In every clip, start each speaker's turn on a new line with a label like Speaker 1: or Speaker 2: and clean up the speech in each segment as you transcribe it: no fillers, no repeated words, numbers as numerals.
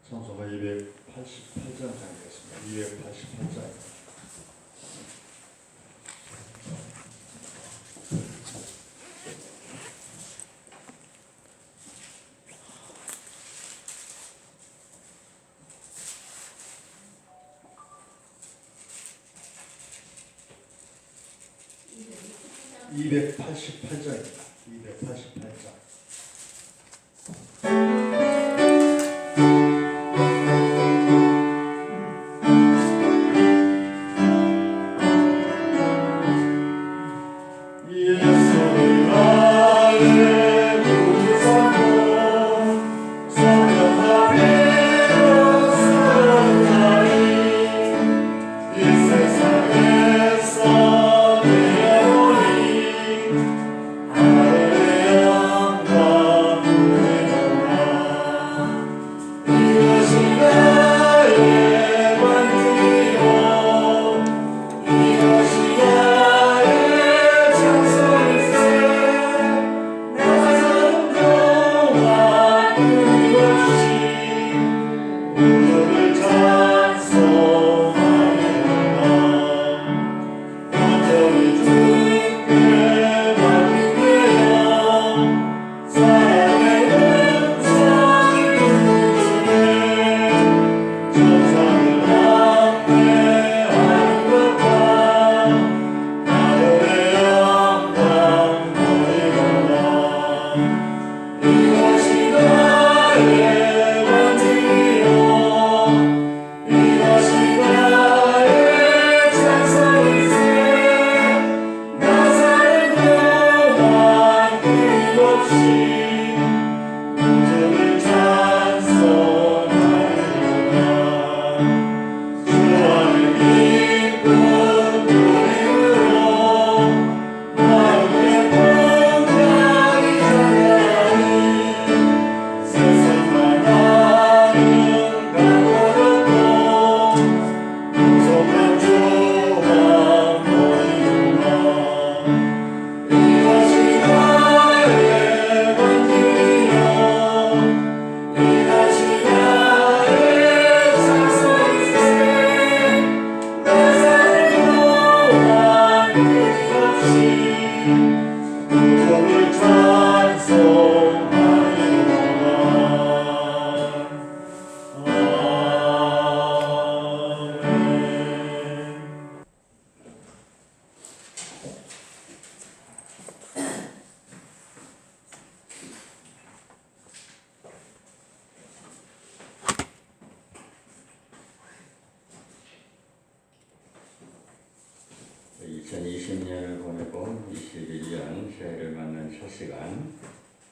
Speaker 1: 성서가 288장 되겠습니다. 288장. (288장입니다) 288장.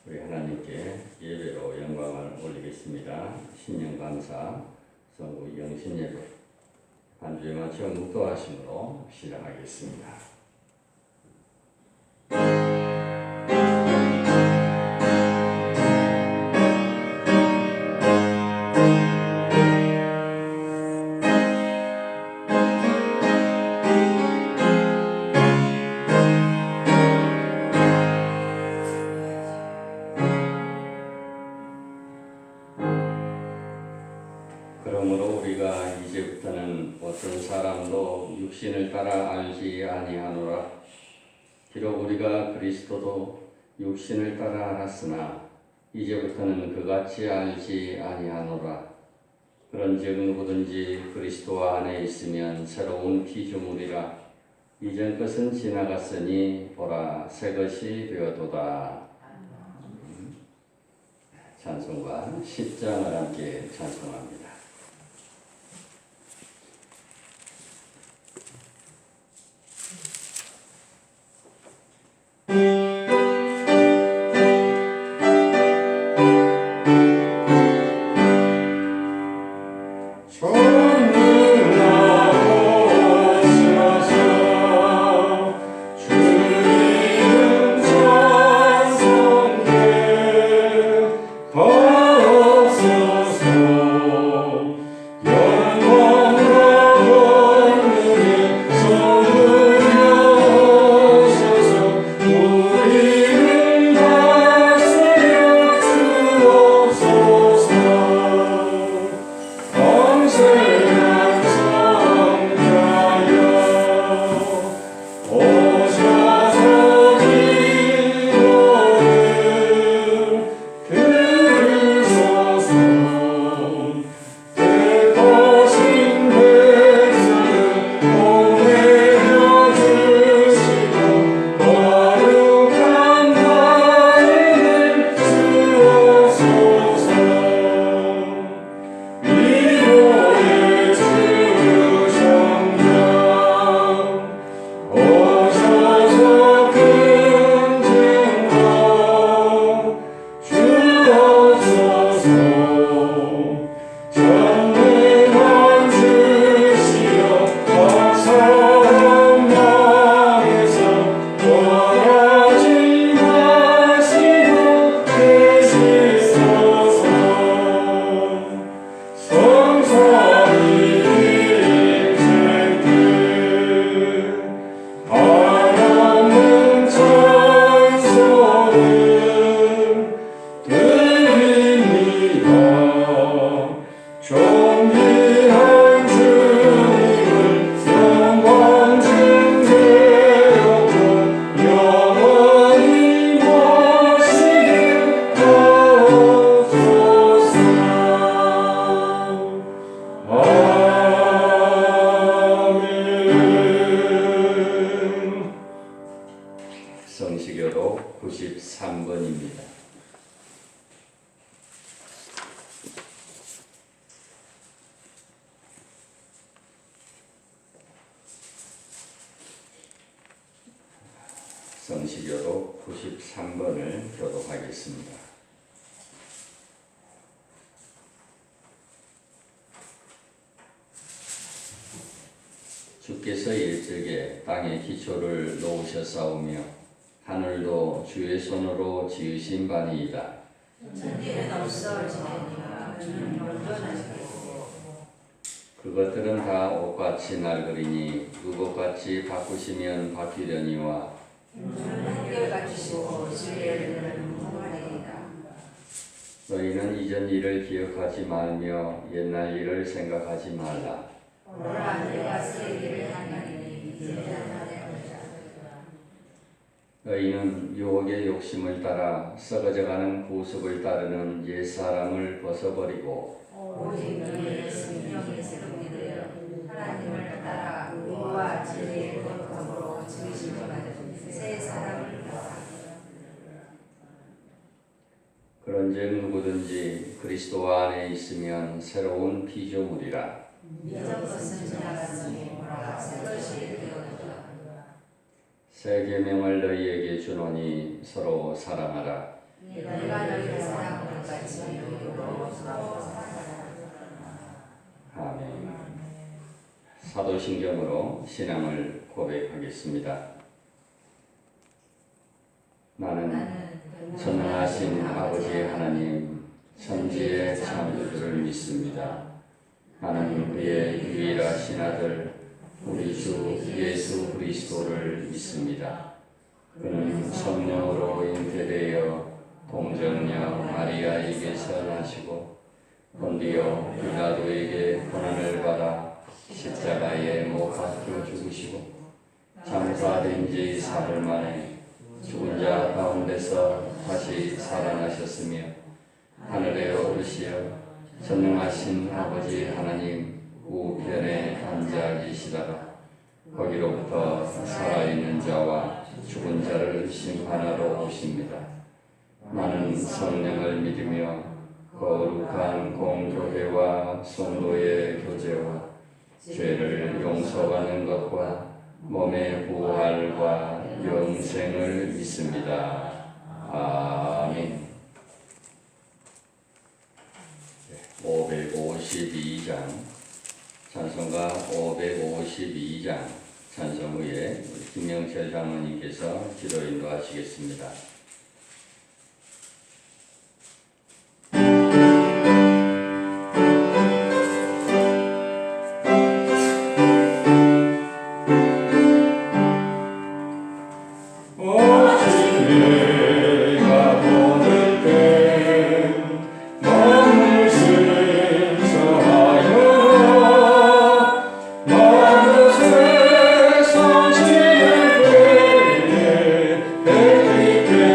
Speaker 2: 우리 하나님께 예배로 영광을 올리겠습니다. 신령 감사, 성부 영신 예배, 반주에 맞춰 묵도하심으로 시작하겠습니다. 그러므로 우리가 이제부터는 어떤 사람도 육신을 따라 알지 아니하노라. 비록 우리가 그리스도도 육신을 따라 알았으나 이제부터는 그같이 알지 아니하노라. 그런즉 누구든지 그리스도 안에 있으면 새로운 피조물이라. 이전 것은 지나갔으니 보라 새 것이 되었도다. 찬송과 10장을 함께 찬송합니다.
Speaker 3: Oh
Speaker 2: 성시교독 93번을 교독하겠습니다. 주께서 일찍에 땅의 기초를 놓으셨사오며 하늘도 주의 손으로 지으신 바니이다.
Speaker 3: 천지는 없어 지내니가 주는 온전하시고
Speaker 2: 그것들은 다 옷같이 낡으리니 그것같이 바꾸시면 바뀌려니와
Speaker 3: 주는 한결같으시고 주의 은혜는 무한하리이다.
Speaker 2: 너희는 이전 일을 기억하지 말며 옛날 일을 생각하지 말라.
Speaker 3: 오라 내가 새 일을 하나니 이제 하나님이라.
Speaker 2: 너희는 유혹의 욕심을 따라 썩어져가는 구습을 따르는 옛사람을 벗어버리고
Speaker 3: 오직 너희의 생명이 새롭게 되어 하나님을 따라 의와 진리의 거룩함으로 지으심을 받은 새 사람을 따라.
Speaker 2: 그런즉 누구든지 그리스도 안에 있으면 새로운 피조물이라.
Speaker 3: 이전 것은 지나갔으니 오라 새 것이 되었다.
Speaker 2: 새 계명을 너희에게 주노니 서로 사랑하라.
Speaker 3: 내가 너희를 사랑하는 같이 너희도 서로 사랑하라.
Speaker 2: 아멘. 사도신경으로 신앙을 고백하겠습니다. 나는 전능하신 아버지 하나님 천지의 창조주를 믿습니다. 나는 그의 유일하신 아들 우리 주 예수 그리스도를 믿습니다. 그는 성령으로 잉태되어 동정녀 마리아에게서 나시고 본디오 빌라도에게 고난을 받아 십자가에 못 박혀 죽으시고 장사된 지 사흘 만에 죽은 자 가운데서 다시 살아나셨으며 하늘에 오르시어 전능하신 아버지 하나님 우편에 앉아 계시다가 거기로부터 살아있는 자와 죽은 자를 심판하러 오십니다. 나는 성령을 믿으며 거룩한 공교회와 성도의 교제와 죄를 용서받는 것과 몸의 부활과 영생을 믿습니다. 아멘. 552장 찬송가 552장 찬송 후에 김영철 장로님께서 기도 인도하시겠습니다.
Speaker 4: 내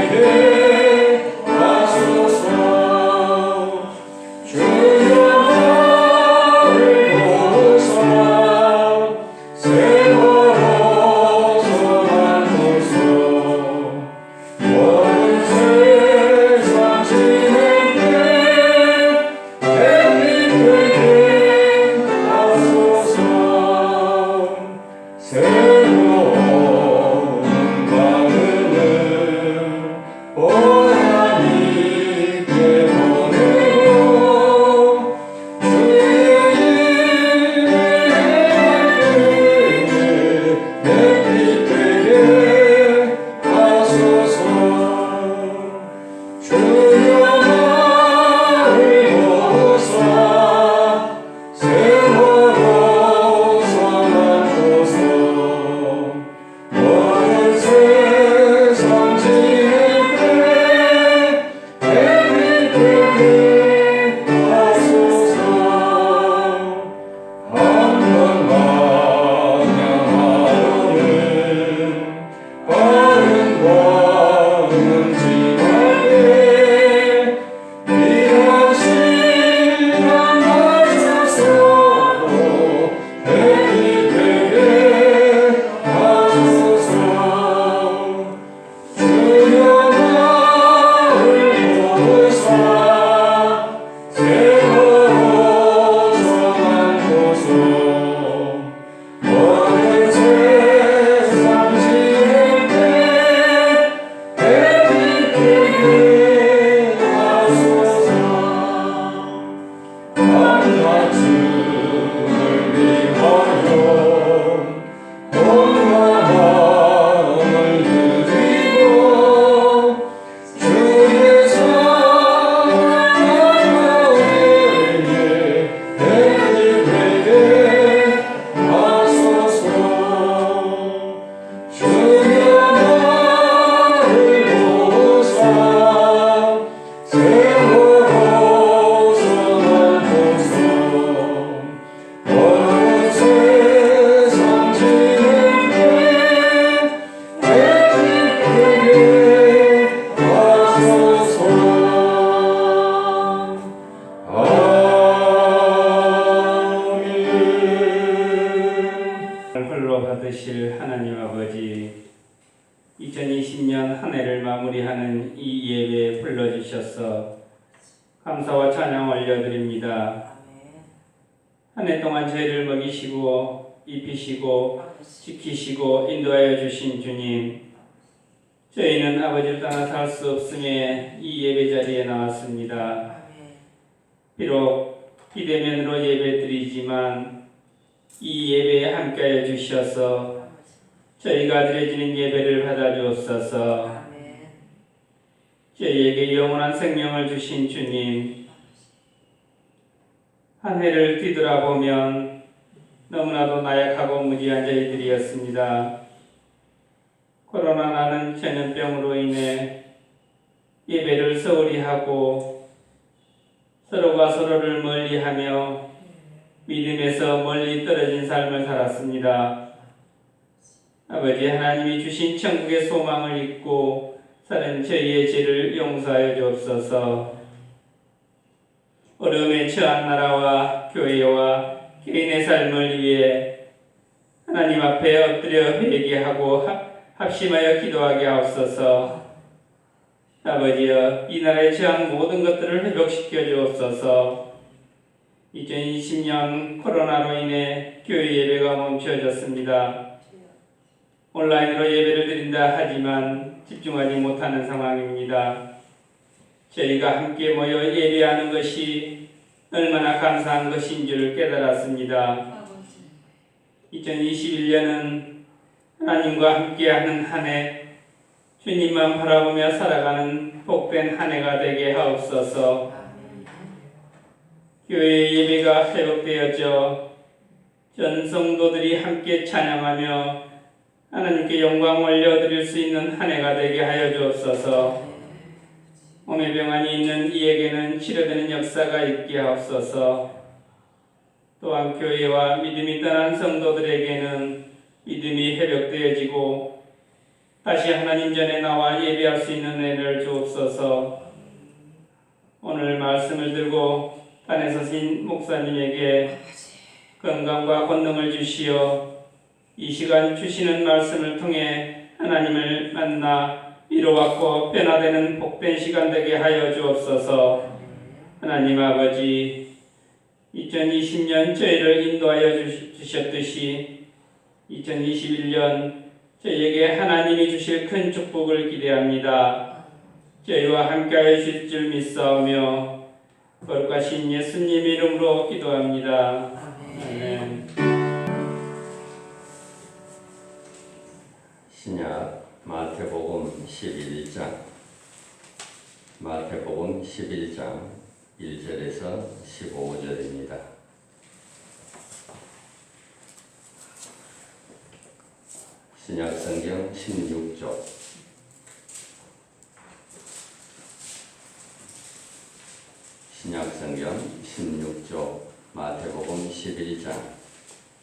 Speaker 4: 한 해를 마무리하는 이 예배에 불러주셔서 감사와 찬양 올려드립니다. 한 해 동안 저희를 먹이시고 입히시고 지키시고 인도하여 주신 주님, 저희는 아버지를 떠나 살 수 없음에 이 예배 자리에 나왔습니다. 비록 비대면으로 예배드리지만 이 예배에 함께하여 주셔서 저희가 드려지는 예배를 받아주옵소서. 저희에게 영원한 생명을 주신 주님, 한 해를 뒤돌아보면 너무나도 나약하고 무지한 저희들이었습니다. 코로나라는 전염병으로 인해 예배를 소홀히 하고 서로가 서로를 멀리하며 믿음에서 멀리 떨어진 삶을 살았습니다. 아버지 하나님이 주신 천국의 소망을 잊고 사는 저희의 죄를 용서하여 주옵소서. 어려움에 처한 나라와 교회와 개인의 삶을 위해 하나님 앞에 엎드려 회개하고 합심하여 기도하게 하옵소서. 아버지여, 이 나라에 처한 모든 것들을 회복시켜 주옵소서. 2020년 코로나로 인해 교회 예배가 멈춰졌습니다. 온라인으로 예배를 드린다 하지만 집중하지 못하는 상황입니다. 저희가 함께 모여 예배하는 것이 얼마나 감사한 것인 줄 깨달았습니다. 2021년은 하나님과 함께하는 한 해, 주님만 바라보며 살아가는 복된 한 해가 되게 하옵소서. 교회 예배가 회복되어져 전 성도들이 함께 찬양하며 하나님께 영광 올려드릴 수 있는 한 해가 되게 하여 주옵소서. 몸에 병환이 있는 이에게는 치료되는 역사가 있게 하옵소서. 또한 교회와 믿음이 떠난 성도들에게는 믿음이 회복되어지고 다시 하나님 전에 나와 예배할 수 있는 은혜를 주옵소서. 오늘 말씀을 들고 단에 서신 목사님에게 건강과 권능을 주시어 이 시간 주시는 말씀을 통해 하나님을 만나 위로받고 변화되는 복된 시간 되게 하여 주옵소서. 하나님 아버지, 2020년 저희를 인도하여 주셨듯이 2021년 저희에게 하나님이 주실 큰 축복을 기대합니다. 저희와 함께하여 주실 줄 믿사오며 거룩하신 예수님 이름으로 기도합니다. 아멘.
Speaker 2: 신약 마태복음 11장, 마태복음 11장 1절에서 15절입니다. 신약 성경 16조, 신약 성경 16조 마태복음 11장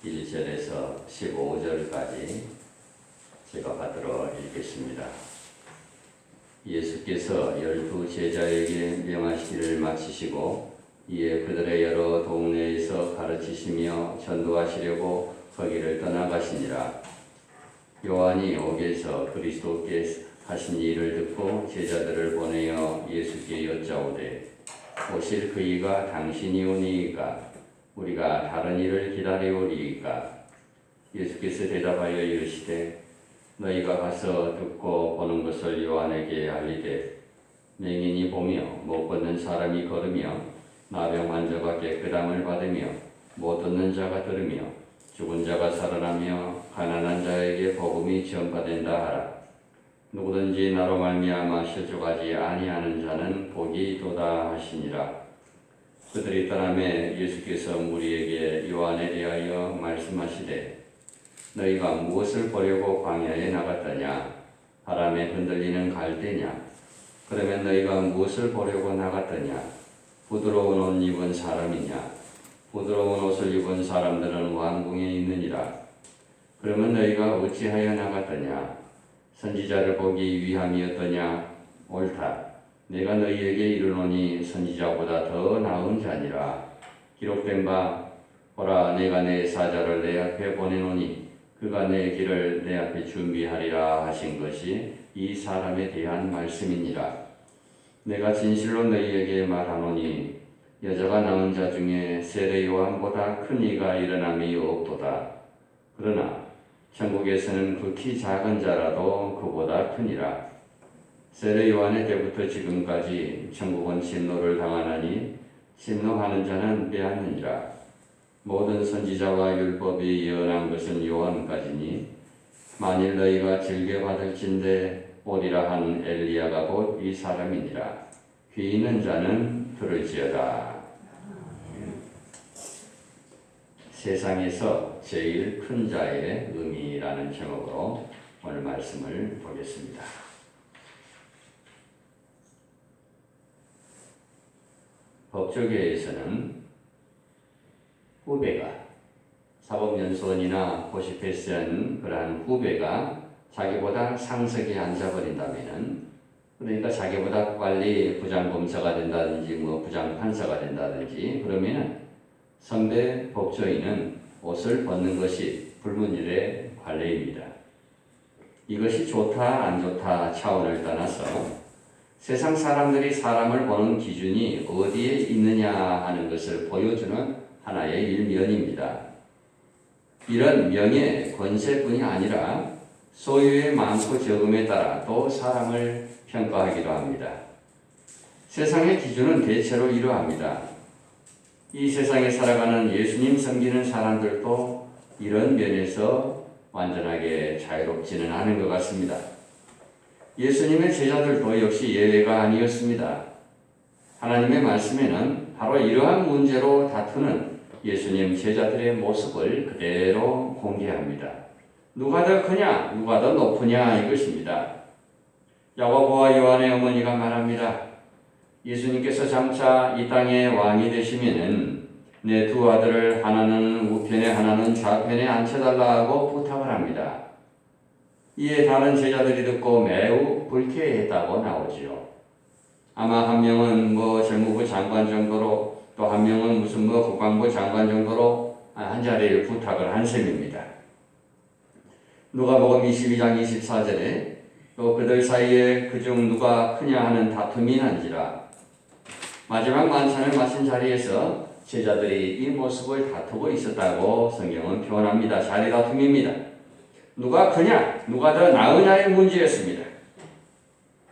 Speaker 2: 1절에서 15절까지 제가 받들어 읽겠습니다. 예수께서 12 제자에게 명하시기를 마치시고 이에 그들의 여러 동네에서 가르치시며 전도하시려고 거기를 떠나가시니라. 요한이 옥에서 그리스도께 하신 일을 듣고 제자들을 보내어 예수께 여짜오되 오실 그이가 당신이 오니이까 우리가 다른 일을 기다려오리이까. 예수께서 대답하여 이르시되 너희가 가서 듣고 보는 것을 요한에게 알리되 맹인이 보며 못 걷는 사람이 걸으며 나병 환자가 깨끗함을 받으며 못 듣는 자가 들으며 죽은 자가 살아나며 가난한 자에게 복음이 전파된다 하라. 누구든지 나로 말미암아 실족하지 아니하는 자는 복이 있도다 하시니라. 그들이 떠나매 예수께서 무리에게 요한에 대하여 말씀하시되 너희가 무엇을 보려고 광야에 나갔더냐? 바람에 흔들리는 갈대냐? 그러면 너희가 무엇을 보려고 나갔더냐? 부드러운 옷 입은 사람이냐? 부드러운 옷을 입은 사람들은 왕궁에 있느니라. 그러면 너희가 어찌하여 나갔더냐? 선지자를 보기 위함이었더냐? 옳다. 내가 너희에게 이르노니 선지자보다 더 나은 자니라. 기록된 바 보라, 내가 내 사자를 내 앞에 보내노니 그가 내 길을 내 앞에 준비하리라 하신 것이 이 사람에 대한 말씀이니라. 내가 진실로 너희에게 말하노니 여자가 낳은 자 중에 세례 요한보다 큰 이가 일어남이 없도다. 그러나 천국에서는 극히 작은 자라도 그보다 크니라. 세례 요한의 때부터 지금까지 천국은 진노를 당하나니 진노하는 자는 빼앗느니라. 모든 선지자와 율법이 예언한 것은 요한까지니 만일 너희가 즐겨 받을진대 오리라 한 엘리야가 곧 이 사람이니라. 귀 있는 자는 들을지어다. 세상에서 제일 큰 자의 의미라는 제목으로 오늘 말씀을 보겠습니다. 법조계에서는 후배가 사법연수원이나 고시패스한 그러한 후배가 자기보다 상석에 앉아버린다면은, 그러니까 자기보다 빨리 부장검사가 된다든지 부장판사가 된다든지 그러면은 선배 법조인은 옷을 벗는 것이 불문율의 관례입니다. 이것이 좋다 안 좋다 차원을 떠나서 세상 사람들이 사람을 보는 기준이 어디에 있느냐 하는 것을 보여주는 하나의 일면입니다. 이런 명예, 권세뿐이 아니라 소유의 많고 적음에 따라 또 사람을 평가하기도 합니다. 세상의 기준은 대체로 이러합니다. 이 세상에 살아가는 예수님 섬기는 사람들도 이런 면에서 완전하게 자유롭지는 않은 것 같습니다. 예수님의 제자들도 역시 예외가 아니었습니다. 하나님의 말씀에는 바로 이러한 문제로 다투는 예수님 제자들의 모습을 그대로 공개합니다. 누가 더 크냐, 누가 더 높으냐 이것입니다. 야고보와 요한의 어머니가 말합니다. 예수님께서 장차 이 땅의 왕이 되시면은 내 두 아들을 하나는 우편에 하나는 좌편에 앉혀달라고 부탁을 합니다. 이에 다른 제자들이 듣고 매우 불쾌했다고 나오지요. 아마 한 명은 재무부 장관 정도로, 또 한 명은 무슨 국방부 장관 정도로 한 자리를 부탁을 한 셈입니다. 누가복음 22장 24절에 또 그들 사이에 그중 누가 크냐 하는 다툼이 난지라. 마지막 만찬을 마친 자리에서 제자들이 이 모습을 다투고 있었다고 성경은 표현합니다. 자리 다툼입니다. 누가 크냐, 누가 더 나으냐의 문제였습니다.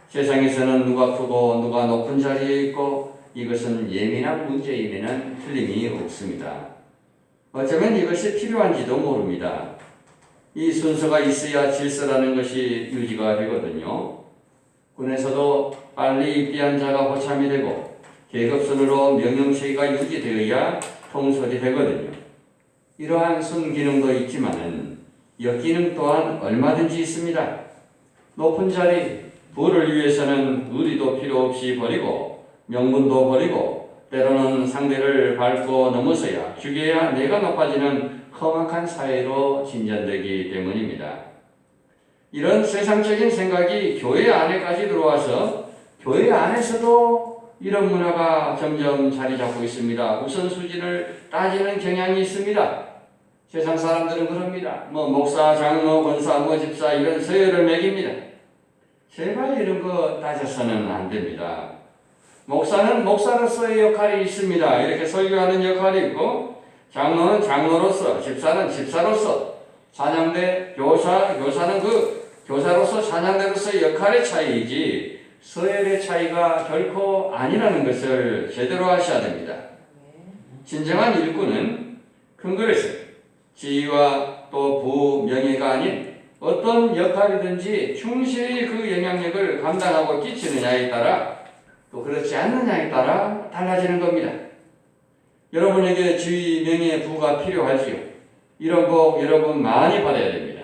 Speaker 2: 세상에서는 누가 크고 누가 높은 자리에 있고 이것은 예민한 문제임에는 틀림이 없습니다. 어쩌면 이것이 필요한지도 모릅니다. 이 순서가 있어야 질서라는 것이 유지가 되거든요. 군에서도 빨리 입대한 자가 호참이 되고 계급순으로 명령체계가 유지되어야 통솔이 되거든요. 이러한 순기능도 있지만은 역기능 또한 얼마든지 있습니다. 높은 자리, 부를 위해서는 의리도 필요 없이 버리고 명분도 버리고 때로는 상대를 밟고 넘어서야 죽여야 내가 높아지는 험악한 사회로 진전되기 때문입니다. 이런 세상적인 생각이 교회 안에까지 들어와서 교회 안에서도 이런 문화가 점점 자리 잡고 있습니다. 우선순위를 따지는 경향이 있습니다. 세상 사람들은 그럽니다. 목사, 장로, 권사, 집사 이런 서열을 매깁니다. 제발 이런 거 따져서는 안 됩니다. 목사는 목사로서의 역할이 있습니다. 이렇게 설교하는 역할이 있고, 장로는 장로로서, 집사는 집사로서, 찬양대, 교사는 교사로서 찬양대로서의 역할의 차이이지 서열의 차이가 결코 아니라는 것을 제대로 아셔야 됩니다. 진정한 일꾼은 큰 그릇에 지위와 또 부, 명예가 아닌 어떤 역할이든지 충실히 그 영향력을 감당하고 끼치느냐에 따라 또 그렇지 않느냐에 따라 달라지는 겁니다. 여러분에게 지위, 명예, 부가 필요하지요. 이런 복 여러분 많이 받아야 됩니다.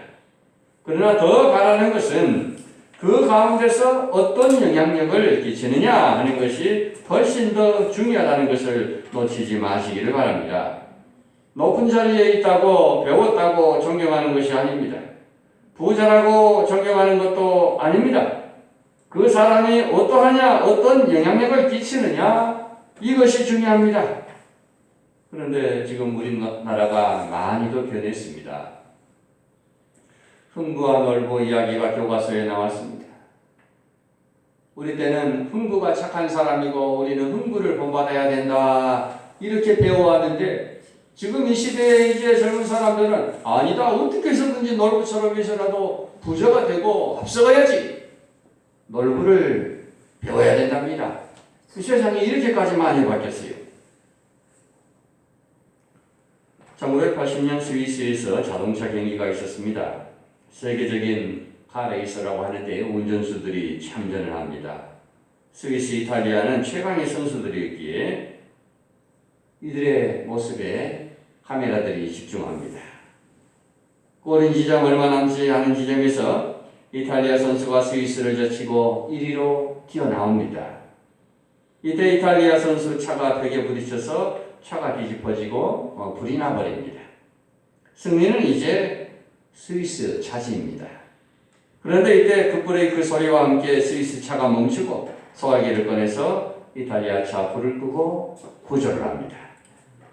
Speaker 2: 그러나 더 바라는 것은 그 가운데서 어떤 영향력을 끼치느냐 하는 것이 훨씬 더 중요하다는 것을 놓치지 마시기를 바랍니다. 높은 자리에 있다고 배웠다고 존경하는 것이 아닙니다. 부자라고 존경하는 것도 아닙니다. 그 사람이 어떠하냐, 어떤 영향력을 끼치느냐 이것이 중요합니다. 그런데 지금 우리나라가 많이도 변했습니다. 흥부와 놀부 이야기가 교과서에 나왔습니다. 우리 때는 흥부가 착한 사람이고 우리는 흥부를 본받아야 된다. 이렇게 배워왔는데 지금 이 시대의 이제 젊은 사람들은 아니다. 어떻게 해서든지 놀부처럼 해서라도 부자가 되고 앞서가야지. 놀부를 배워야 된답니다. 그 세상이 이렇게까지 많이 바뀌었어요. 1980년 스위스에서 자동차 경기가 있었습니다. 세계적인 카레이서라고 하는데 운전수들이 참전을 합니다. 스위스, 이탈리아는 최강의 선수들이었기에 이들의 모습에 카메라들이 집중합니다. 골인 지점 얼마 남지 않은 지점에서 이탈리아 선수가 스위스를 젖히고 1위로 튀어나옵니다. 이때 이탈리아 선수 차가 벽에 부딪혀서 차가 뒤집어지고 불이 나버립니다. 승리는 이제 스위스 차지입니다. 그런데 이때 급브레이크 소리와 함께 스위스 차가 멈추고 소화기를 꺼내서 이탈리아 차 불을 끄고 구조를 합니다.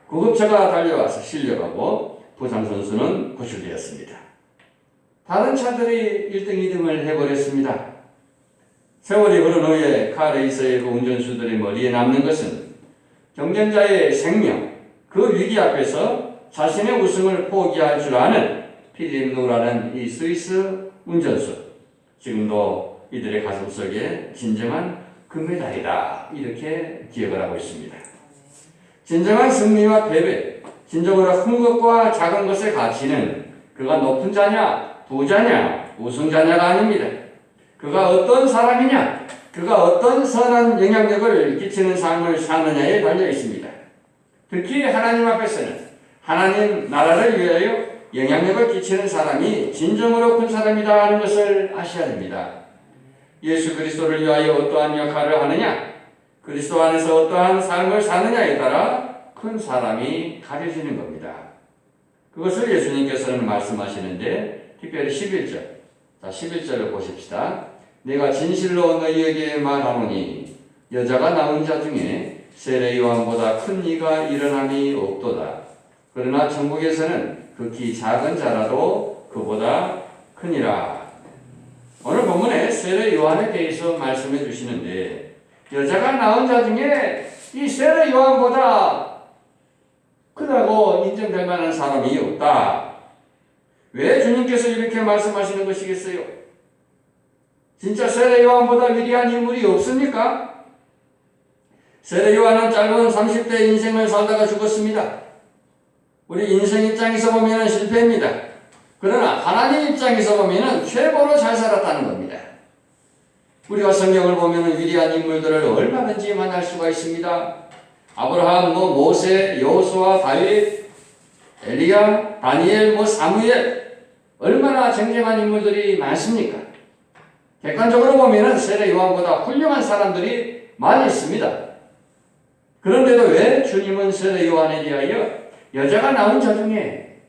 Speaker 2: 구급차가 달려와서 실려가고 부상 선수는 구출되었습니다. 다른 차들이 1등, 2등을 해버렸습니다. 세월이 흐른 후에 카레이서의 그 운전수들의 머리에 남는 것은 경쟁자의 생명, 그 위기 앞에서 자신의 우승을 포기할 줄 아는 필립 누라는 이 스위스 운전수. 지금도 이들의 가슴속에 진정한 금메달이다. 이렇게 기억을 하고 있습니다. 진정한 승리와 패배, 진정으로 큰 것과 작은 것의 가치는 그가 높은 자냐, 부자냐, 우승자냐가 아닙니다. 그가 어떤 사람이냐, 그가 어떤 선한 영향력을 끼치는 삶을 사느냐에 달려 있습니다. 특히 하나님 앞에서는 하나님 나라를 위하여 영향력을 끼치는 사람이 진정으로 큰 사람이다 하는 것을 아셔야 됩니다. 예수 그리스도를 위하여 어떠한 역할을 하느냐, 그리스도 안에서 어떠한 삶을 사느냐에 따라 큰 사람이 가려지는 겁니다. 그것을 예수님께서는 말씀하시는데 특별히 11절. 자, 11절을 보십시다. 내가 진실로 너희에게 말하노니 여자가 낳은 자 중에 세례 요한보다 큰 이가 일어남이 없도다. 그러나 천국에서는 극히 작은 자라도 그보다 크니라. 오늘 본문에 세례 요한에 대해서 말씀해 주시는데 여자가 낳은 자 중에 이 세례 요한보다 크다고 인정될 만한 사람이 없다. 왜 주님께서 이렇게 말씀하시는 것이겠어요? 진짜 세례 요한보다 위대한 인물이 없습니까? 세례 요한은 짧은 30대 인생을 살다가 죽었습니다. 우리 인생 입장에서 보면 실패입니다. 그러나 하나님 입장에서 보면 최고로 잘 살았다는 겁니다. 우리가 성경을 보면 위대한 인물들을 얼마든지 만날 수가 있습니다. 아브라함, 모세, 여호수아, 다윗, 엘리야, 다니엘, 사무엘 얼마나 쟁쟁한 인물들이 많습니까? 객관적으로 보면 세례 요한보다 훌륭한 사람들이 많이 있습니다. 그런데도 왜 주님은 세례 요한에 대하여 여자가 낳은 자 중에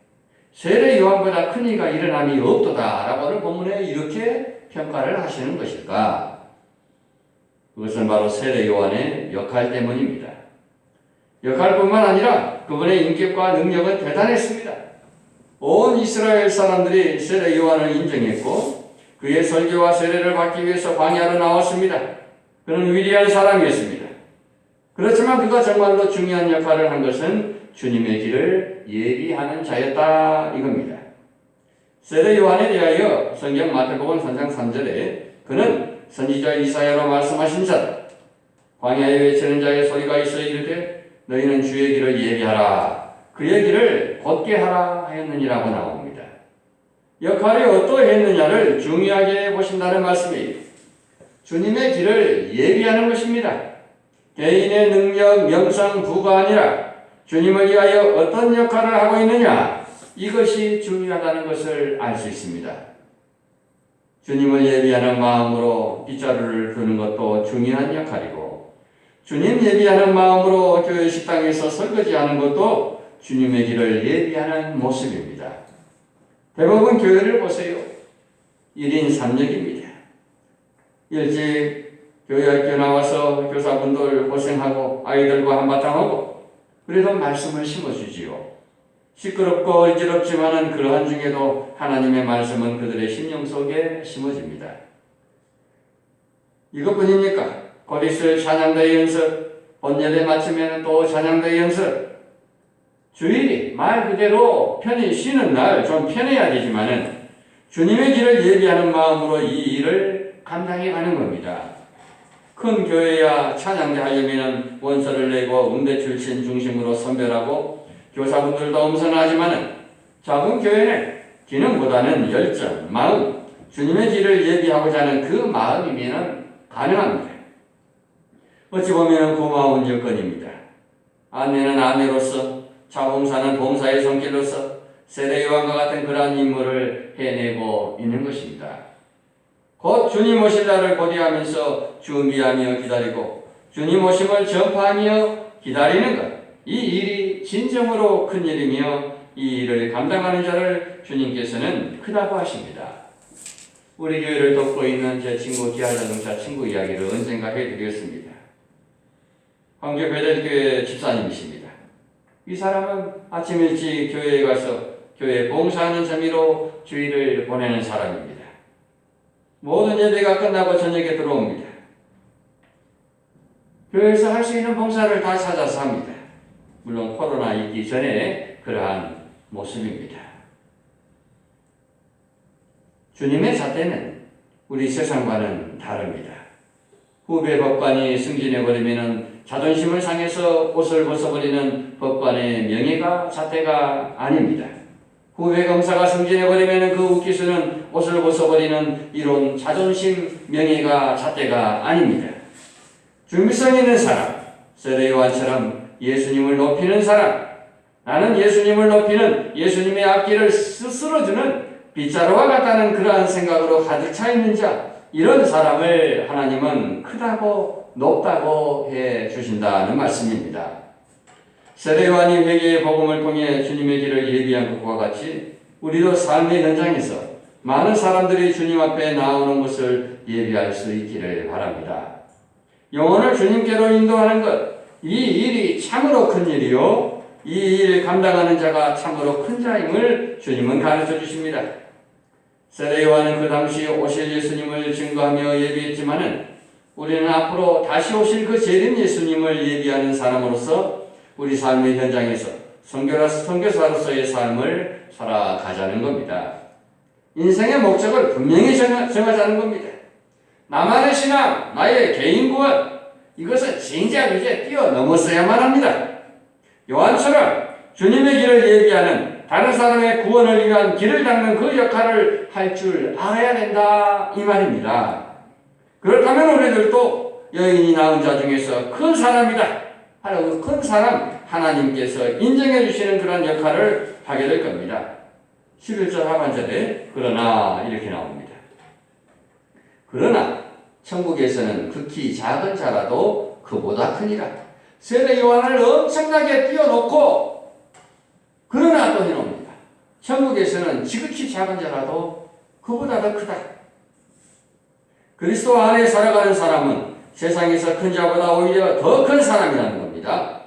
Speaker 2: 세례 요한보다 큰 이가 일어남이 없도다 라고 하는 본문에 이렇게 평가를 하시는 것일까? 그것은 바로 세례 요한의 역할 때문입니다. 역할뿐만 아니라 그분의 인격과 능력은 대단했습니다. 온 이스라엘 사람들이 세례 요한을 인정했고 그의 설교와 세례를 받기 위해서 광야로 나왔습니다. 그는 위대한 사람이었습니다. 그렇지만 그가 정말로 중요한 역할을 한 것은 주님의 길을 예비하는 자였다 이겁니다. 세례 요한에 대하여 성경 마태복음 3장 3절에 그는 선지자 이사야로 말씀하신 자다. 광야에 외치는 자의 소리가 있어 이르되 너희는 주의 길을 예비하라. 그의 길을 곧게 하라 하였느니라고 나옵니다. 역할이 어떠했느냐를 중요하게 보신다는 말씀이에요. 주님의 길을 예비하는 것입니다. 개인의 능력, 명성, 부가 아니라 주님을 위하여 어떤 역할을 하고 있느냐 이것이 중요하다는 것을 알 수 있습니다. 주님을 예비하는 마음으로 빗자루를 드는 것도 중요한 역할이고 주님 예비하는 마음으로 교회 식당에서 설거지하는 것도 주님의 길을 예비하는 모습입니다. 대부분 교회를 보세요. 1인 3역입니다. 일찍 교회 학교 나와서 교사분들 고생하고 아이들과 한바탕 하고 그래도 말씀을 심어주지요. 시끄럽고 어지럽지만은 그러한 중에도 하나님의 말씀은 그들의 심령 속에 심어집니다. 이것뿐입니까? 곧 있을 찬양대 연습, 본예배 마치면 또 찬양대 연습. 주일이 말 그대로 편히 쉬는 날 좀 편해야 되지만은 주님의 길을 예비하는 마음으로 이 일을 감당해 가는 겁니다. 큰 교회야 찬양대 하려면 원서를 내고 음대 출신 중심으로 선별하고 교사분들도 엄선하지만은 작은 교회는 기능보다는 열정, 마음, 주님의 길을 예비하고자 하는 그 마음이면 가능합니다. 어찌 보면 고마운 여건입니다. 아내는 아내로서, 자봉사는 봉사의 손길로서 세례요한과 같은 그러한 임무를 해내고 있는 것입니다. 곧 주님 오실 날을 고대하면서 준비하며 기다리고 주님 오심을 전파하며 기다리는 것, 이 일이 진정으로 큰 일이며 이 일을 감당하는 자를 주님께서는 크다고 하십니다. 우리 교회를 돕고 있는 제 친구 기아자동차 친구 이야기를 언젠가 해드렸습니다. 황교 베델교회 집사님이십니다. 이 사람은 아침 일찍 교회에 가서 교회 봉사하는 재미로 주일을 보내는 사람입니다. 모든 예배가 끝나고 저녁에 들어옵니다. 교회에서 할 수 있는 봉사를 다 찾아서 합니다. 물론 코로나 있기 전에 그러한 모습입니다. 주님의 잣대는 우리 세상과는 다릅니다. 후배 법관이 승진해버리면 자존심을 상해서 옷을 벗어버리는 법관의 명예가 잣대가 아닙니다. 후배 검사가 승진해버리면 그 웃기수는 옷을 벗어버리는 이런 자존심, 명예가 잣대가 아닙니다. 준비성 있는 사람, 세례요한처럼 예수님을 높이는 사람, 나는 예수님을 높이는 예수님의 앞길을 스스로 주는 빗자루와 같다는 그러한 생각으로 가득 차 있는 자, 이런 사람을 하나님은 크다고 높다고 해 주신다는 말씀입니다. 세례요한이 회개의 복음을 통해 주님의 길을 예비한 것과 같이 우리도 삶의 현장에서 많은 사람들이 주님 앞에 나오는 것을 예비할 수 있기를 바랍니다. 영혼을 주님께로 인도하는 것, 이 일이 참으로 큰 일이요, 이 일을 감당하는 자가 참으로 큰 자임을 주님은 가르쳐 주십니다. 세례요한은 그 당시 오실 예수님을 증거하며 예비했지만은 우리는 앞으로 다시 오실 그 재림 예수님을 예비하는 사람으로서 우리 삶의 현장에서 선교사로서의 삶을 살아가자는 겁니다. 인생의 목적을 분명히 정하자는 겁니다. 나만의 신앙, 나의 개인 구원, 이것은 진작 이제 뛰어넘었어야만 합니다. 요한처럼 주님의 길을 예비하는 다른 사람의 구원을 위한 길을 닦는 그 역할을 할 줄 알아야 된다, 이 말입니다. 그렇다면 우리들도 여인이 낳은 자 중에서 큰 사람이다 하는 큰 사람 하나님께서 인정해 주시는 그런 역할을 하게 될 겁니다. 11절 하반절에 그러나 이렇게 나옵니다. 그러나 천국에서는 극히 작은 자라도 그보다 크니라. 세례 요한을 엄청나게 띄워놓고 그러나 또 해놓습니다. 천국에서는 지극히 작은 자라도 그보다 더 크다. 그리스도 안에 살아가는 사람은 세상에서 큰 자보다 오히려 더 큰 사람이라는 겁니다.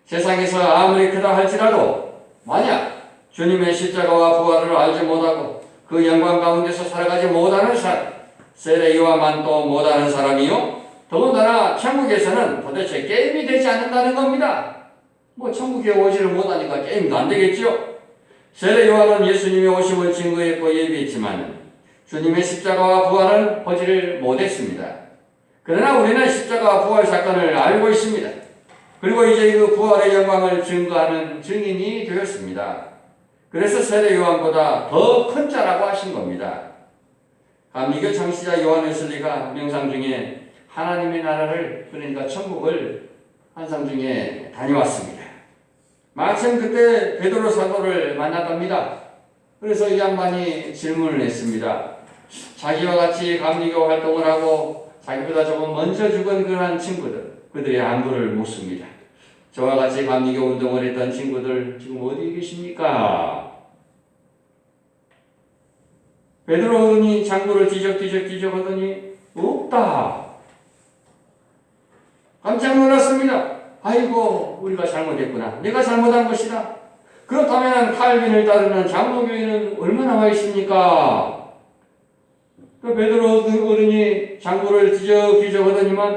Speaker 2: 세상에서 아무리 크다 할지라도 만약 주님의 십자가와 부활을 알지 못하고 그 영광 가운데서 살아가지 못하는 사람, 세례 요한만 또 못하는 사람이요, 더군다나 천국에서는 도대체 게임이 되지 않는다는 겁니다. 뭐 천국에 오지를 못하니까 게임도 안 되겠죠. 세례 요한은 예수님의 오심을 증거했고 예비했지만 주님의 십자가와 부활은 보지를 못했습니다. 그러나 우리는 십자가와 부활 사건을 알고 있습니다. 그리고 이제 그 부활의 영광을 증거하는 증인이 되었습니다. 그래서 세례 요한보다 더 큰 자라고 하신 겁니다. 감리교 창시자 요한 웨슬리가 명상 중에 하나님의 나라를, 그러니까 천국을 환상 중에 다녀왔습니다. 마침 그때 베드로 사도를 만났답니다. 그래서 이 양반이 질문을 했습니다. 자기와 같이 감리교 활동을 하고 자기보다 조금 먼저 죽은 그러한 친구들, 그들의 안부를 묻습니다. 저와 같이 감리교 운동을 했던 친구들 지금 어디 계십니까? 베드로는 장구를 뒤적 하더니 없다. 깜짝 놀랐습니다. 아이고, 우리가 잘못했구나. 내가 잘못한 것이다. 그렇다면 칼빈을 따르는 장로교회는 얼마나 와 있습니까? 그 베드로 어른이 장구를 뒤적뒤적 하더니만